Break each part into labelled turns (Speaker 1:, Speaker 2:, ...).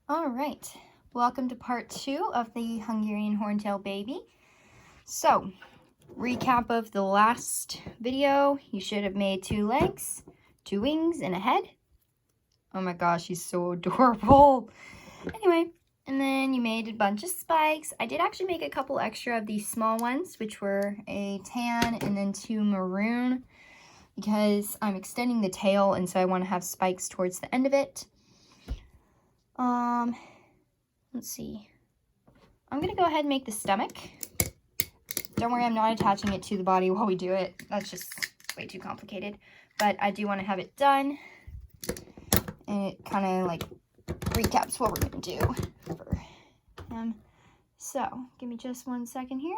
Speaker 1: All right, welcome to part 2 of the Hungarian Horntail baby. So, recap of the last video. You should have made 2 legs, 2 wings, and a head. Oh my gosh, he's so adorable. Anyway, and then you made a bunch of spikes. I did actually make a couple extra of these small ones, which were a tan and then 2 maroon, because I'm extending the tail, and so I want to have spikes towards the end of it. Let's see. I'm going to go ahead and make the stomach. Don't worry, I'm not attaching it to the body while we do it. That's just way too complicated. But I do want to have it done. And it kind of like recaps what we're going to do for him. So, give me just 1 second here.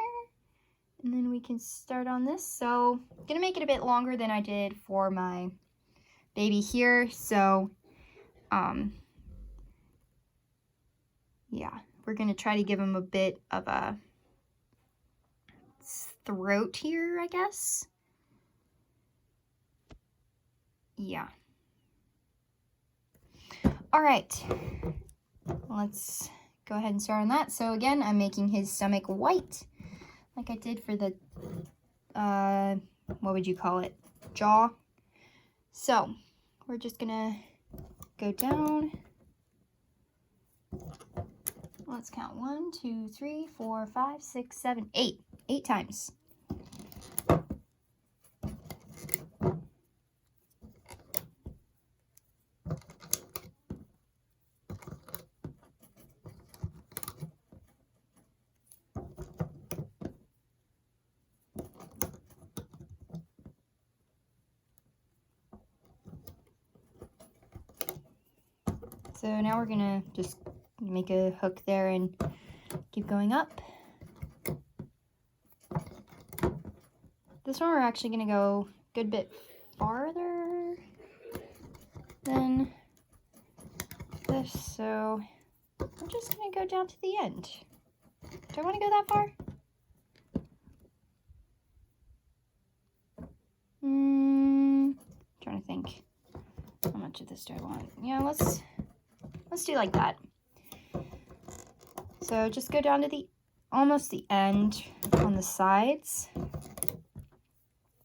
Speaker 1: And then we can start on this. So, I'm going to make it a bit longer than I did for my baby here. So, yeah, we're going to try to give him a bit of a throat here, I guess. Yeah. All right, let's go ahead and start on that. So again, I'm making his stomach white, like I did for the, what would you call it? Jaw. So we're just gonna go down. Let's count 1, 2, 3, 4, 5, 6, 7, 8. 8 times. So now we're gonna just make a hook there and keep going up. This one we're actually gonna go a good bit farther than this, so we're just gonna go down to the end. Do I want to go that far? Trying to think. How much of this do I want? Yeah, let's do like that. So just go down to the almost the end on the sides.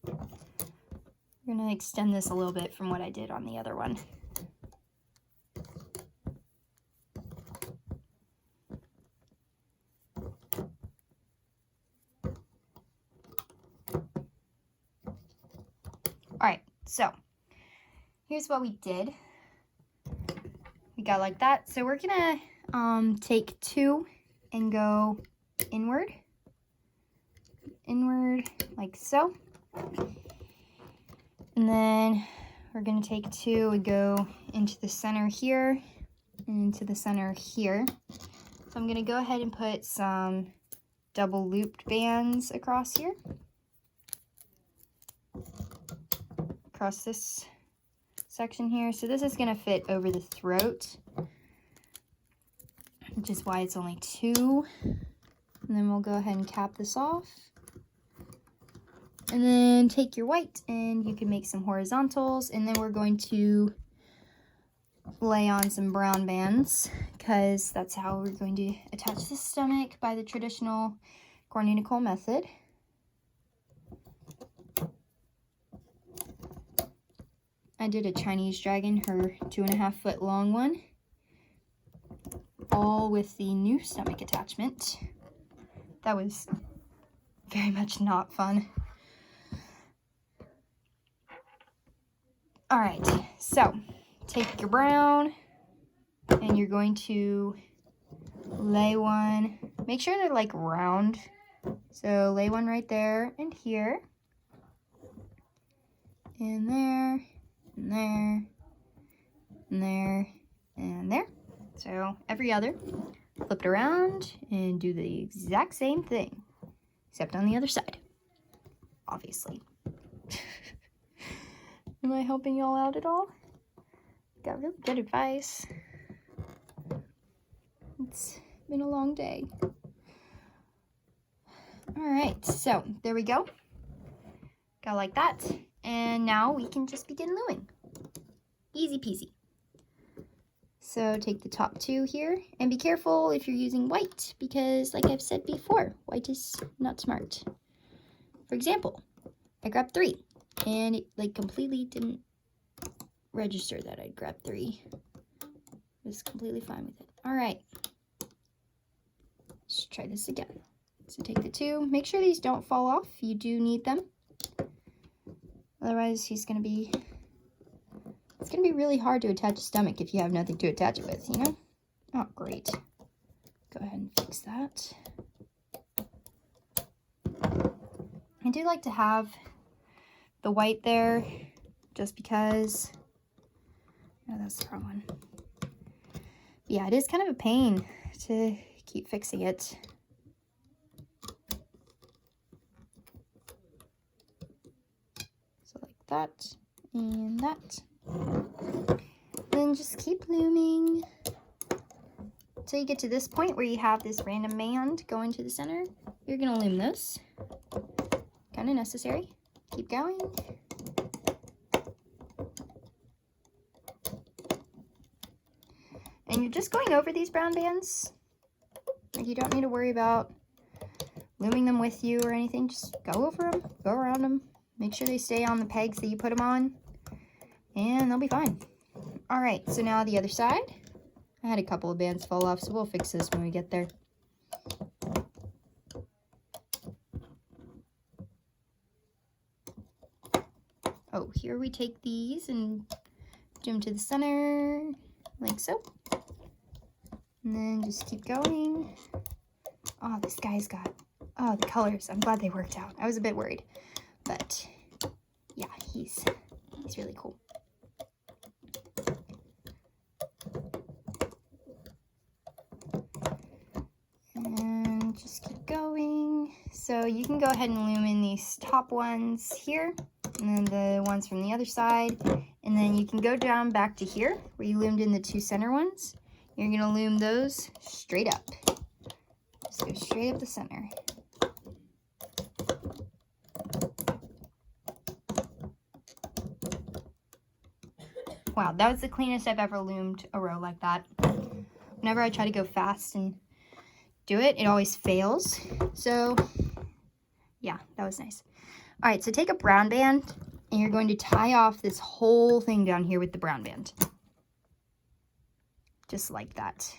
Speaker 1: We're gonna extend this a little bit from what I did on the other one. All right, so here's what we did. We got like that. So we're gonna take 2 and go inward like so. And then we're gonna take 2 and go into the center here and into the center here. So I'm gonna go ahead and put some double looped bands across here. Across this section here. So this is going to fit over the throat, which is why it's only 2. And then we'll go ahead and cap this off. And then take your white and you can make some horizontals. And then we're going to lay on some brown bands because that's how we're going to attach the stomach by the traditional Cornunicole method. I did a Chinese dragon, her 2.5 foot long one, all with the new stomach attachment. That was very much not fun. All right, so take your brown and you're going to lay one, make sure they're like round. So lay one right there and here, and there, and there, and there, and there. So every other, flip it around and do the exact same thing, except on the other side, obviously. Am I helping y'all out at all? Got really good advice. It's been a long day. All right, so there we go. Got like that. And now we can just begin luing. Easy peasy. So take the top 2 here, and be careful if you're using white, because like I've said before, white is not smart. For example, I grabbed 3, and it like completely didn't register that I'd grabbed 3. I was completely fine with it. All right, let's try this again. So take the 2, make sure these don't fall off. You do need them. Otherwise, it's gonna be really hard to attach a stomach if you have nothing to attach it with, you know? Oh, great. Go ahead and fix that. I do like to have the white there just because, oh, that's the wrong one. Yeah, it is kind of a pain to keep fixing it. So like that and that. Then just keep looming until you get to this point where you have this random band going to the center. You're gonna loom this. Kind of necessary. Keep going. And you're just going over these brown bands. Like, you don't need to worry about looming them with you or anything. Just go over them, go around them. Make sure they stay on the pegs that you put them on, and they'll be fine. All right, so now the other side. I had a couple of bands fall off, so we'll fix this when we get there. Oh, here we take these and do them to the center, like so. And then just keep going. Oh, this guy's got, oh, the colors. I'm glad they worked out. I was a bit worried, but yeah, he's really cool. And just keep going. So you can go ahead and loom in these top ones here, and then the ones from the other side. And then you can go down back to here where you loomed in the 2 center ones. You're gonna loom those straight up. Just go straight up the center. Wow, that was the cleanest I've ever loomed a row like that. Whenever I try to go fast and do it, it always fails. So yeah, that was nice. All right, so take a brown band and you're going to tie off this whole thing down here with the brown band. Just like that.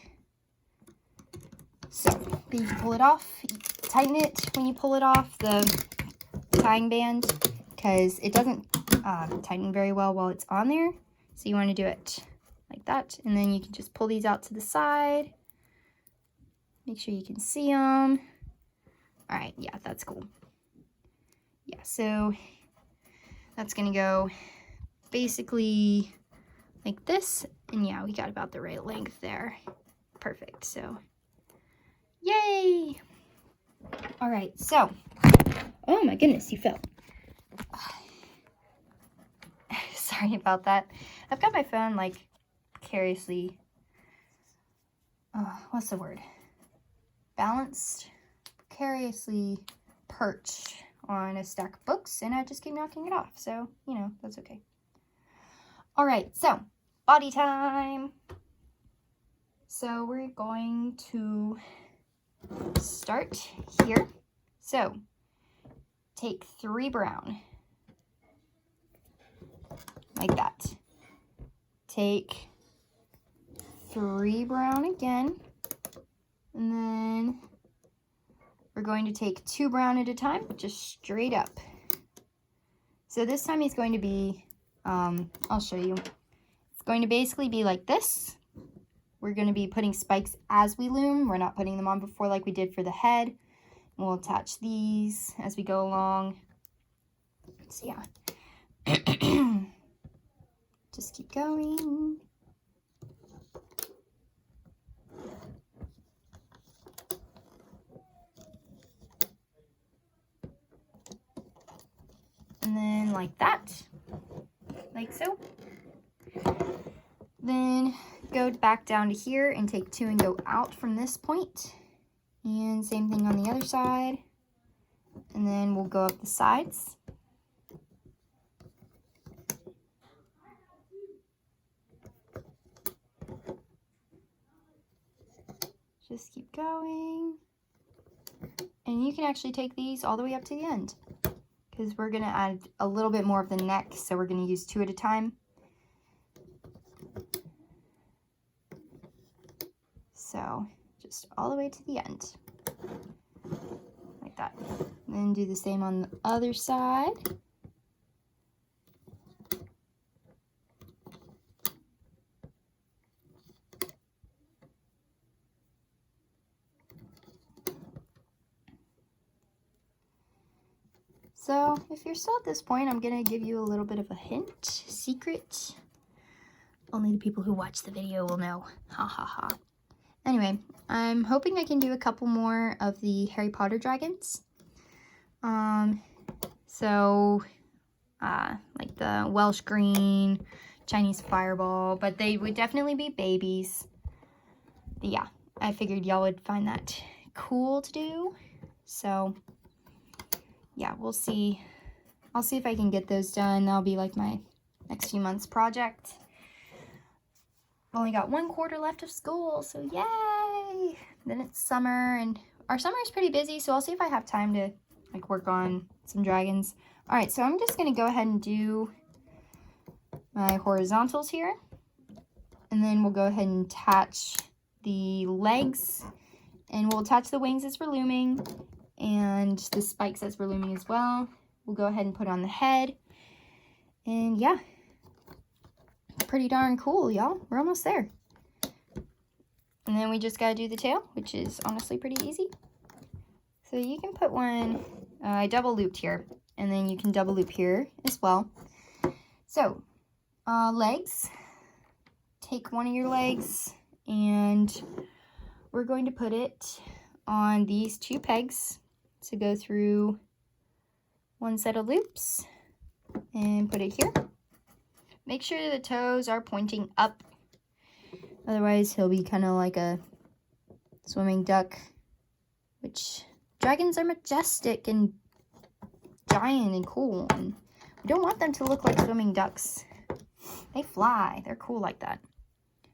Speaker 1: So then you can pull it off, tighten it when you pull it off, the tying band, because it doesn't tighten very well while it's on there. So you want to do it like that, and then you can just pull these out to the side. Make sure you can see them. All right, yeah, that's cool. Yeah, so that's gonna go basically like this, and yeah, we got about the right length there. Perfect, so yay! All right, so, oh my goodness, you fell. Sorry about that. I've got my phone like precariously, what's the word? Balanced, precariously perched on a stack of books, and I just keep knocking it off, so, you know, that's okay. All right, so, body time. So we're going to start here. So, take 3 brown, like that. Take 3 brown again, and then we're going to take 2 brown at a time, just straight up. So this time he's going to be, I'll show you. It's going to basically be like this. We're going to be putting spikes as we loom. We're not putting them on before like we did for the head. And we'll attach these as we go along. So yeah. Just keep going. And then like that, like so. Then go back down to here and take 2 and go out from this point. And same thing on the other side. And then we'll go up the sides. just keep going. And you can actually take these all the way up to the end, because we're going to add a little bit more of the neck, so we're going to use 2 at a time. So just all the way to the end, like that. And then do the same on the other side. So if you're still at this point, I'm going to give you a little bit of a hint, secret. Only the people who watch the video will know. Ha ha ha. Anyway, I'm hoping I can do a couple more of the Harry Potter dragons. Like the Welsh green, Chinese fireball, but they would definitely be babies. But yeah, I figured y'all would find that cool to do. So yeah, we'll see. I'll see if I can get those done. That'll be like my next few months project. Only got 1 quarter left of school, so yay! Then it's summer, and our summer is pretty busy, so I'll see if I have time to like work on some dragons. All right, so I'm just gonna go ahead and do my horizontals here, and then we'll go ahead and attach the legs, and we'll attach the wings as we're looming, and the spikes as we're looming as well. We'll go ahead and put on the head, and yeah, pretty darn cool, y'all. We're almost there. And then we just gotta do the tail, which is honestly pretty easy. So you can put one, I double looped here, and then you can double loop here as well. So, legs, take one of your legs, and we're going to put it on these 2 pegs to go through 1 set of loops, and put it here. Make sure the toes are pointing up, otherwise he'll be kind of like a swimming duck, which dragons are majestic and giant and cool, and we don't want them to look like swimming ducks. They fly. They're cool like that. I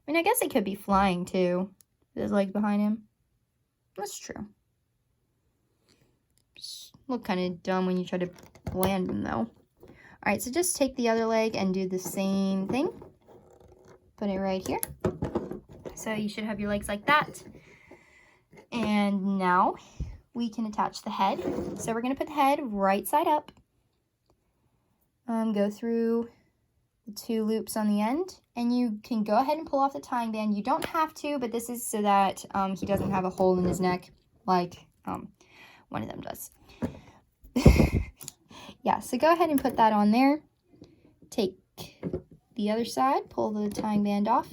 Speaker 1: mean, I guess they could be flying too. His legs behind him. That's true. Just look kind of dumb when you try to land them though. Alright, so just take the other leg and do the same thing. Put it right here. So you should have your legs like that. And now we can attach the head. So we're going to put the head right side up. Go through the 2 loops on the end. And you can go ahead and pull off the tying band. You don't have to, but this is so that he doesn't have a hole in his neck like one of them does. Yeah, so go ahead and put that on there. Take the other side, pull the tying band off,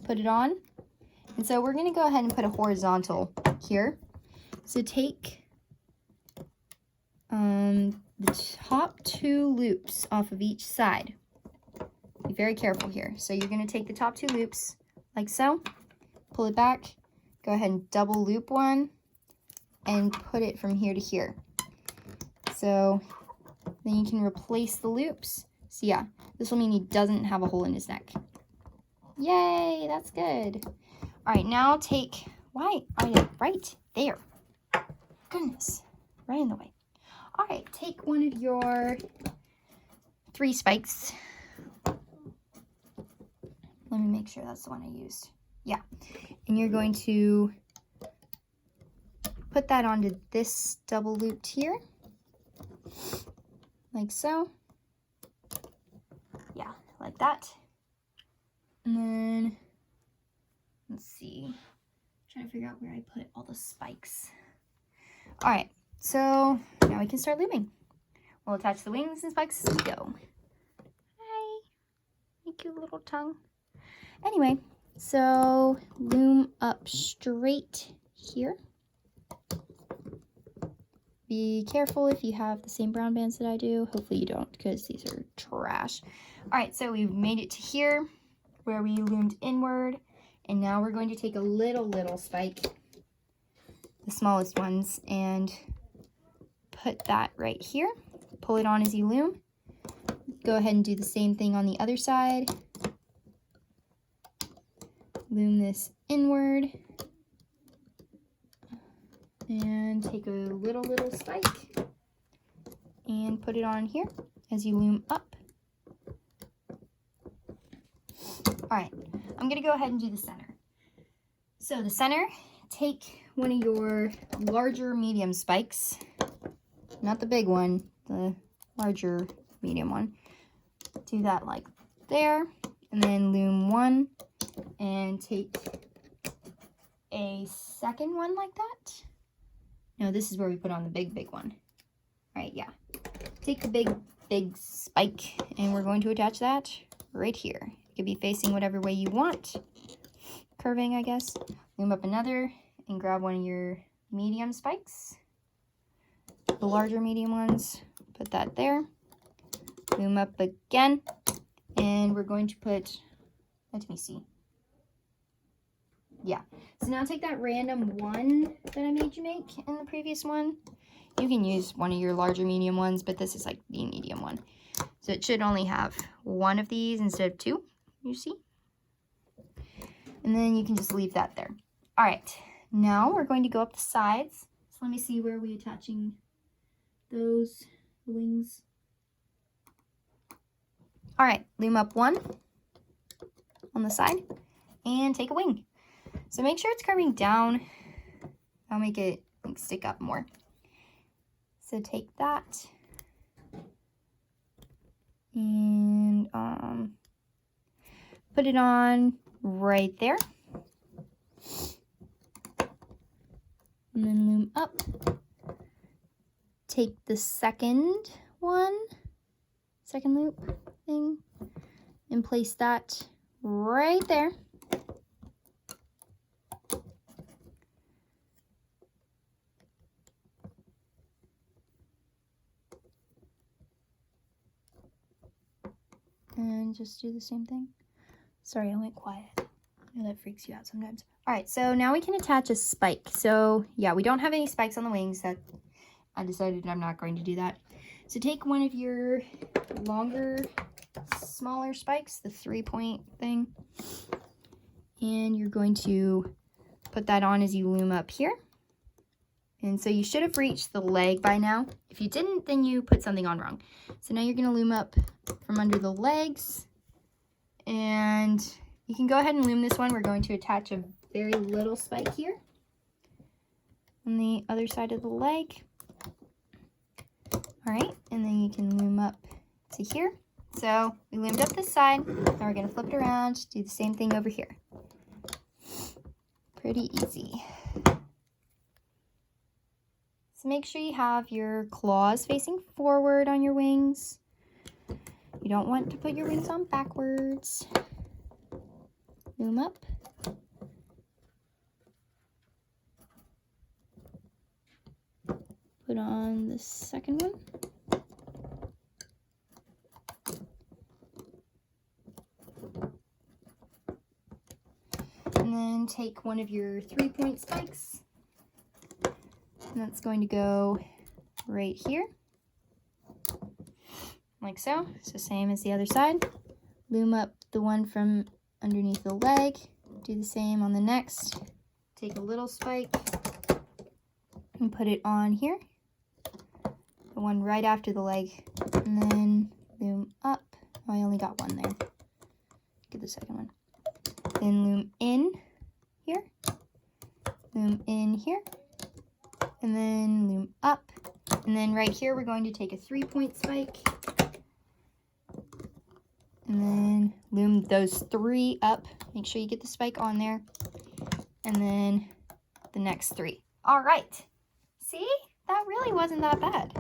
Speaker 1: put it on. And so we're going to go ahead and put a horizontal here. So take the top 2 loops off of each side. Be very careful here. So you're going to take the top 2 loops like so, pull it back, go ahead and double loop one, and put it from here to here. So then you can replace the loops. So yeah, this will mean he doesn't have a hole in his neck. Yay, that's good. All right, now take, why are they right there? Goodness, right in the way. All right, take one of your 3 spikes. Let me make sure that's the one I used. Yeah, and you're going to put that onto this double looped here. Like so. Yeah, like that. And then, let's see. I'm trying to figure out where I put all the spikes. Alright, so now we can start looming. We'll attach the wings and spikes as we go. Hi. My cute little tongue. Anyway, so loom up straight here. Be careful if you have the same brown bands that I do. Hopefully you don't, because these are trash. Alright, so we've made it to here where we loomed inward, and now we're going to take a little spike, the smallest ones, and put that right here. Pull it on as you loom. Go ahead and do the same thing on the other side. Loom this inward. And take a little spike and put it on here as you loom up. All right, I'm gonna go ahead and do the center. So the center, take one of your larger medium spikes, not the big one, the larger medium one. Do that like there, and then loom one and take a second one like that. No, this is where we put on the big one. All right, yeah. Take the big spike and we're going to attach that right here. You could be facing whatever way you want. Curving, I guess. Loom up another and grab one of your medium spikes. The larger medium ones. Put that there. Loom up again. And we're going to put, let me see. Yeah. So now take that random one that I made you make in the previous one. You can use one of your larger medium ones, but this is like the medium one. So it should only have one of these instead of two, you see? And then you can just leave that there. All right, now we're going to go up the sides. So let me see where we're attaching those wings. All right, loom up one on the side and take a wing. So make sure it's curving down. That'll make it like stick up more. So take that and put it on right there. And then loom up. Take the second loop thing, and place that right there. And just do the same thing. Sorry, I went quiet. I know that freaks you out sometimes. All right, so now we can attach a spike. So yeah, we don't have any spikes on the wings. That I decided I'm not going to do that. So take one of your longer, smaller spikes, the 3-point thing, and you're going to put that on as you loom up here. And so you should have reached the leg by now. If you didn't, then you put something on wrong. So now you're going to loom up from under the legs, and you can go ahead and loom this one. We're going to attach a very little spike here on the other side of the leg. All right, and then you can loom up to here. So we loomed up this side. Now we're going to flip it around, do the same thing over here. Pretty easy. So make sure you have your claws facing forward on your wings. You don't want to put your wings on backwards. Loom up. Put on the second one. And then take one of your 3-point spikes. And that's going to go right here. Like so. So same as the other side. Loom up the one from underneath the leg. Do the same on the next. Take a little spike and put it on here. The one right after the leg. And then loom up. Oh, I only got one there. Get the second one. Then loom in here. Loom in here. And then loom up. And then right here, we're going to take a 3-point spike. And then loom those 3 up. Make sure you get the spike on there. And then the next 3. All right. See? That really wasn't that bad.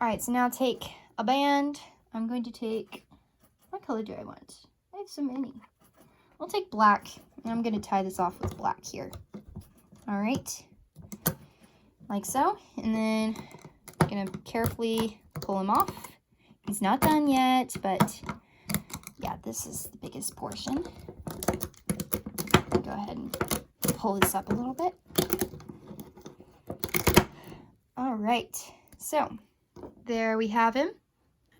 Speaker 1: All right, so now take a band. I'm going to take, what color do I want? I have so many. I'll take black, and I'm going to tie this off with black here. All right. Like so. And then I'm going to carefully pull him off. He's not done yet, but yeah, this is the biggest portion. Go ahead and pull this up a little bit. All right, so there we have him.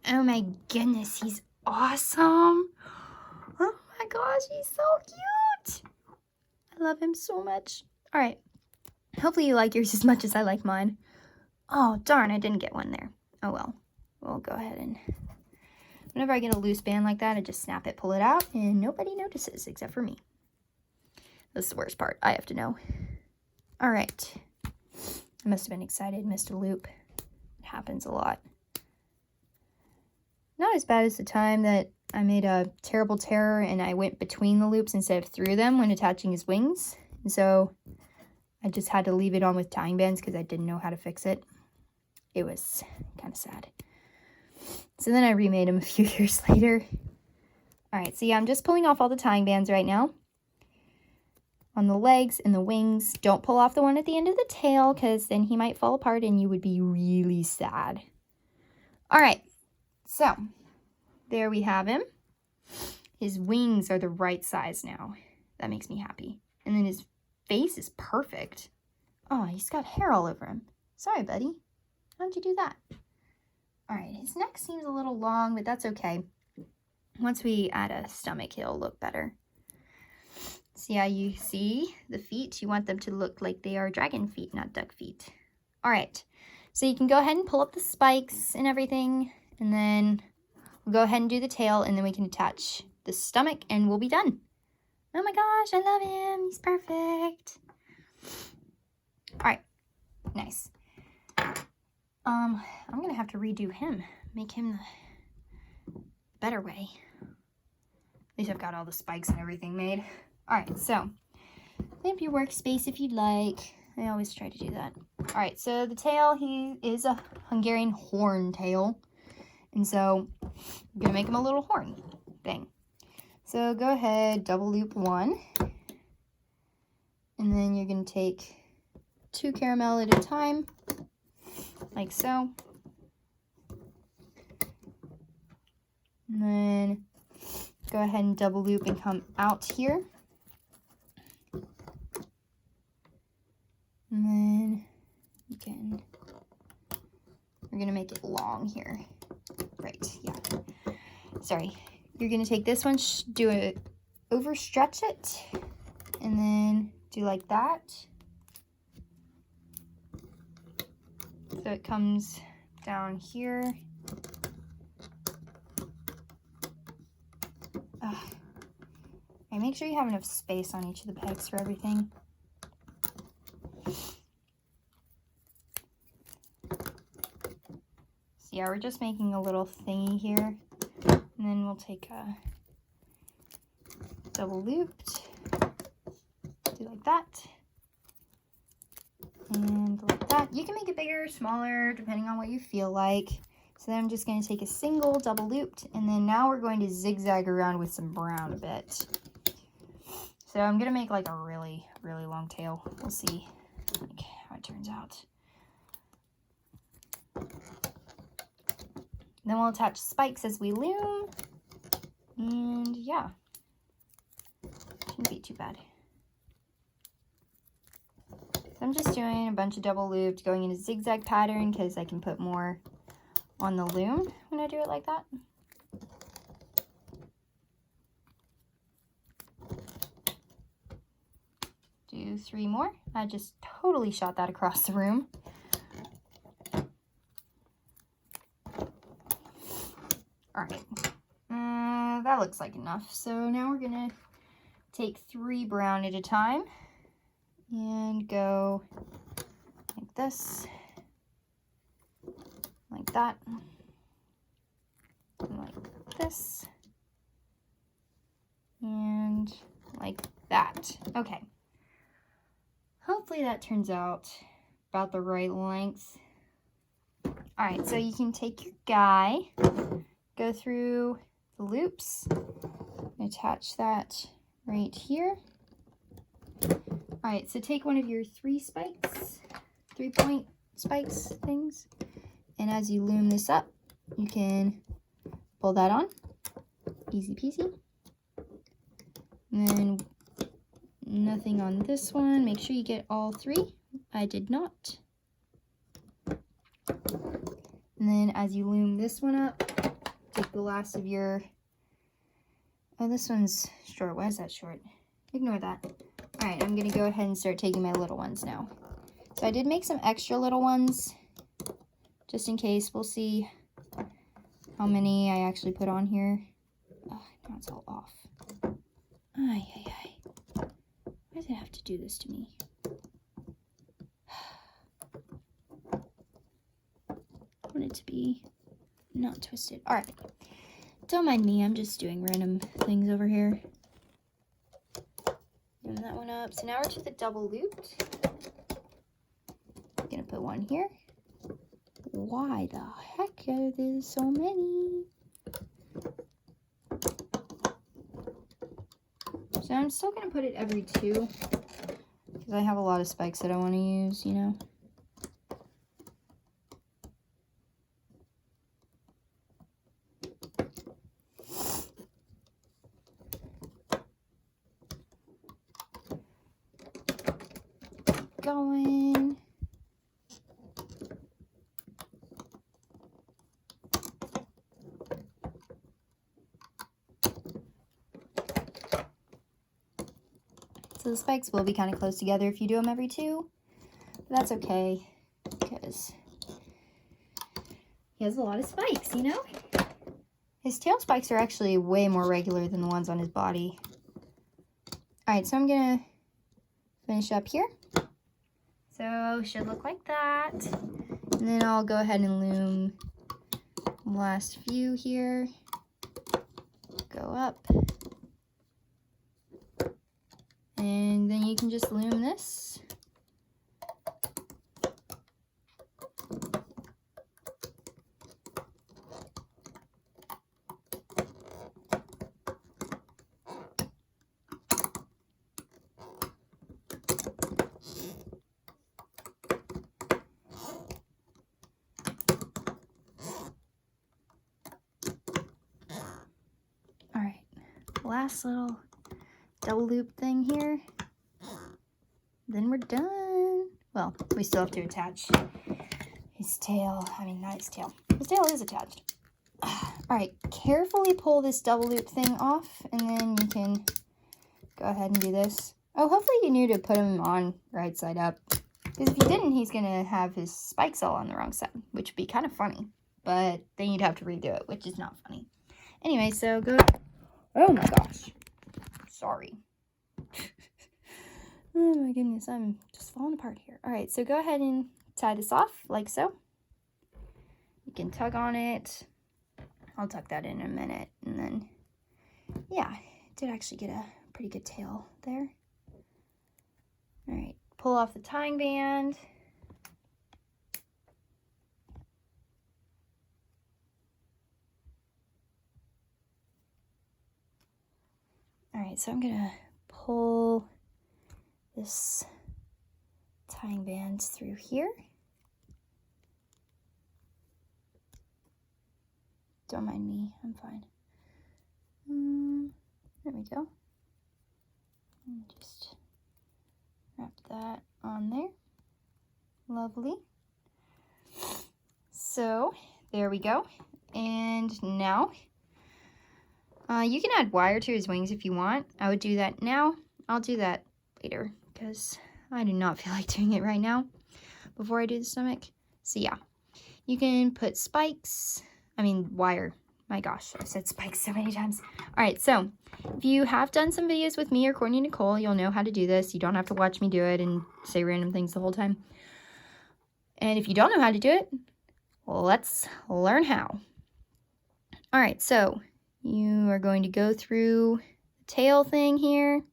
Speaker 1: Oh my goodness, he's awesome. Oh my gosh, he's so cute. I love him so much. All right, Hopefully you like yours as much as I like mine. Oh, darn, I didn't get one there. Oh, well. We'll go ahead and... Whenever I get a loose band like that, I just snap it, pull it out, and nobody notices except for me. That's the worst part. I have to know. All right. I must have been excited, missed a loop. It happens a lot. Not as bad as the time that I made a terrible terror and I went between the loops instead of through them when attaching his wings. And so I just had to leave it on with tying bands because I didn't know how to fix it. It was kind of sad. So then I remade him a few years later. All right, so yeah, I'm just pulling off all the tying bands right now. On the legs and the wings. Don't pull off the one at the end of the tail because then he might fall apart and you would be really sad. All right, so there we have him. His wings are the right size now. That makes me happy. And then his face is perfect. Oh, he's got hair all over him. Sorry, buddy. How'd you do that? All right, his neck seems a little long, but that's okay. Once we add a stomach, he'll look better. See how you see the feet? You want them to look like they are dragon feet, not duck feet. All right, so you can go ahead and pull up the spikes and everything, and then we'll go ahead and do the tail, and then we can attach the stomach, and we'll be done. Oh my gosh, I love him. He's perfect. All right, nice. I'm gonna have to redo him, make him the better way. At least I've got all the spikes and everything made. All right, so clean up your workspace if you'd like. I always try to do that. All right, so the tail, he is a Hungarian horntail, and so I'm gonna make him a little horn thing. So go ahead, double loop one, and then you're gonna take 2 caramel at a time, like so. And then go ahead and double loop and come out here. And then you can, we're gonna make it long here. Right, yeah. Sorry. You're gonna take this one, do it, overstretch it, and then do like that. So it comes down here. And make sure you have enough space on each of the pegs for everything. So yeah, we're just making a little thingy here. And then we'll take a double looped, do like that, and like that. You can make it bigger, smaller, depending on what you feel like. So then I'm just going to take a single double looped, and then now we're going to zigzag around with some brown a bit. So I'm going to make like a really, really long tail. We'll see like how it turns out. Then we'll attach spikes as we loom. And yeah, shouldn't be too bad. So I'm just doing a bunch of double looped, going in a zigzag pattern because I can put more on the loom when I do it like that. Do 3 more. I just totally shot that across the room. All right, that looks like enough. So now we're gonna take 3 brown at a time and go like this, like that, and like this, and like that. Okay. Hopefully that turns out about the right length. All right, so you can take your guy, go through the loops, attach that right here. All right, so take one of your 3 spikes, 3-point spikes things, and as you loom this up, you can pull that on, easy peasy. And then nothing on this one. Make sure you get all 3. I did not. And then as you loom this one up, take the last of your, oh, this one's short. Why is that short? Ignore that. All right, I'm gonna go ahead and start taking my little ones now. So I did make some extra little ones, just in case. We'll see how many I actually put on here. Oh, now it's all off. Ay, ay, ay. Why does it have to do this to me? I want it to be not twisted. All right. Don't mind me. I'm just doing random things over here. And that one up. So now we're to the double looped. I'm gonna put one here. Why the heck are there so many? So I'm still gonna put it every 2 because I have a lot of spikes that I want to use, you know. Going. So the spikes will be kind of close together if you do them every 2. But that's okay because he has a lot of spikes, you know? His tail spikes are actually way more regular than the ones on his body. Alright, so I'm going to finish up here. So it should look like that. And then I'll go ahead and loom the last few here. Go up. And then you can just loom this. All right, last little double loop thing here. Then we're done. Well, we still have to attach his tail. I mean, not his tail. His tail is attached. All right, carefully pull this double loop thing off, and then you can go ahead and do this. Oh, hopefully you knew to put him on right side up. Because if you didn't, he's going to have his spikes all on the wrong side, which would be kind of funny. But then you'd have to redo it, which is not funny. Anyway, so go... Oh my gosh. Sorry. Oh my goodness, I'm just falling apart here. All right, so go ahead and tie this off like so. You can tug on it. I'll tuck that in a minute. And then, yeah, it did actually get a pretty good tail there. All right, pull off the tying band. All right, so I'm gonna pull this tying band through here. Don't mind me, I'm fine. There we go. And just wrap that on there. Lovely. So there we go. And now you can add wire to his wings if you want. I would do that now. I'll do that later because I do not feel like doing it right now before I do the stomach. So yeah, you can put wire. My gosh, I've said spikes so many times. All right, so if you have done some videos with me or Courtney Nicole, you'll know how to do this. You don't have to watch me do it and say random things the whole time. And if you don't know how to do it, well, let's learn how. All right, so you are going to go through the tail thing here.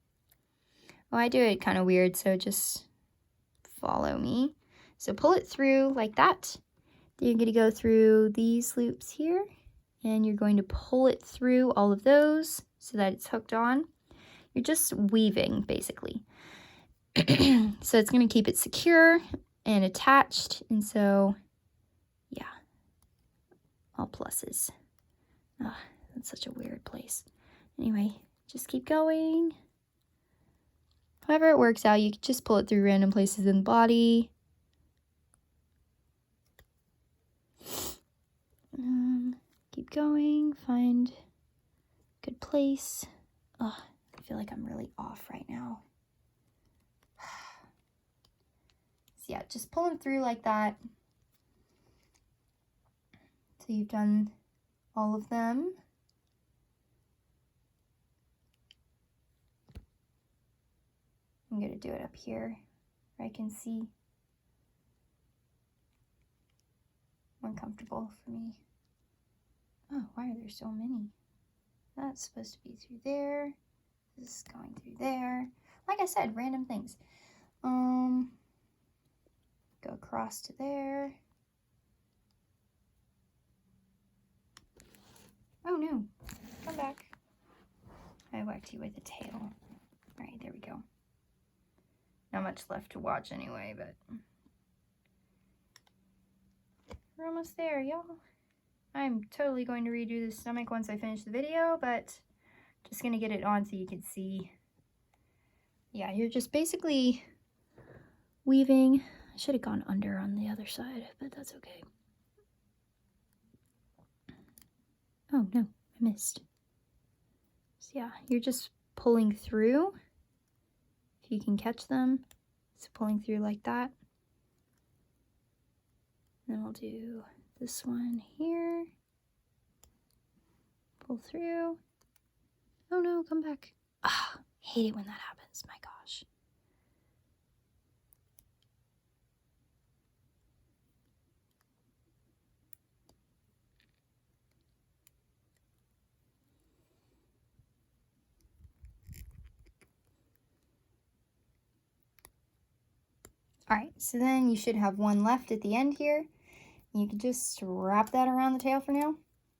Speaker 1: Oh, I do it kind of weird, so just follow me. So pull it through like that. Then you're going to go through these loops here, and you're going to pull it through all of those so that it's hooked on. You're just weaving, basically. So it's going to keep it secure and attached, and so, yeah, all pluses. Ah, that's such a weird place. Anyway, just keep going. However it works out, you can just pull it through random places in the body. Keep going, find a good place. Oh, I feel like I'm really off right now. So yeah, just pull them through like that. So you've done all of them. I'm going to do it up here where I can see. More comfortable for me. Oh, why are there so many? That's supposed to be through there. This is going through there. Like I said, random things. Go across to there. Oh no, come back. I whacked you with a tail. All right, there we go. Not much left to watch anyway, but we're almost there, y'all. I'm totally going to redo the stomach once I finish the video, but just gonna get it on so you can see. Yeah, you're just basically weaving. I should have gone under on the other side, but that's okay. Oh no, I missed. So yeah, you're just pulling through. If you can catch them, so pulling through like that. Then we'll do this one here. Pull through. Oh no, come back. Ah, hate it when that happens, my gosh. Alright, so then you should have one left at the end here. You can just wrap that around the tail for now.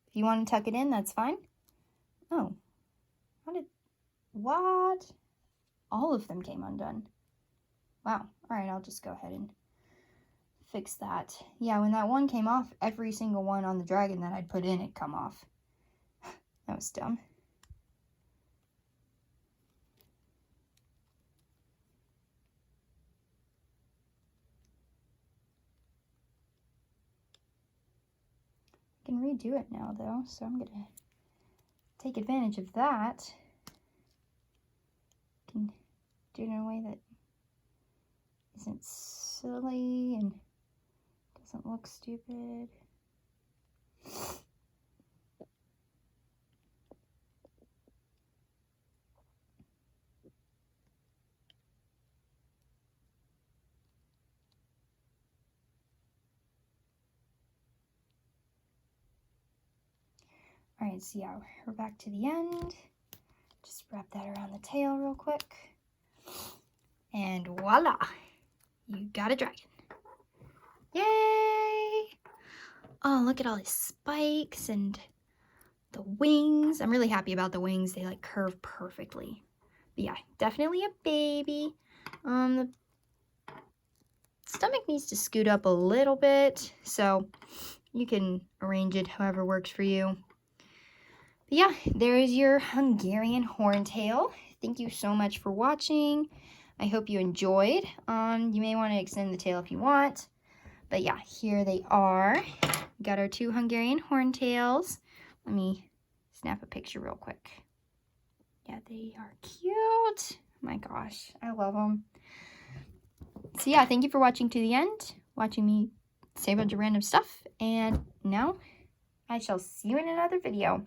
Speaker 1: If you want to tuck it in, that's fine. Oh, what? All of them came undone. Wow. Alright, I'll just go ahead and fix that. Yeah, when that one came off, every single one on the dragon that I'd put in had come off. That was dumb. I can redo it now though, so I'm gonna take advantage of that. Can do it in a way that isn't silly and doesn't look stupid. Alright, so yeah, we're back to the end. Just wrap that around the tail real quick. And voila! You got a dragon. Yay! Oh, look at all these spikes and the wings. I'm really happy about the wings. They like curve perfectly. But yeah, definitely a baby. The stomach needs to scoot up a little bit, so you can arrange it however works for you. But yeah, there is your Hungarian Horntail. Thank you so much for watching. I hope you enjoyed. You may want to extend the tail if you want. But yeah, here they are. We got our two Hungarian Horntails. Let me snap a picture real quick. Yeah, they are cute. My gosh, I love them. So yeah, thank you for watching to the end. Watching me say a bunch of random stuff. And now I shall see you in another video.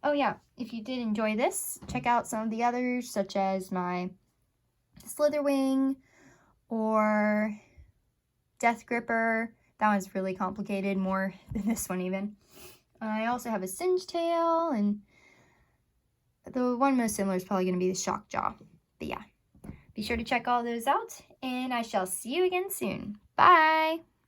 Speaker 1: Oh yeah, if you did enjoy this, check out some of the others, such as my Slitherwing or Death Gripper. That one's really complicated, more than this one even. I also have a Singe Tail, and the one most similar is probably going to be the Shock Jaw. But yeah, be sure to check all those out, and I shall see you again soon. Bye!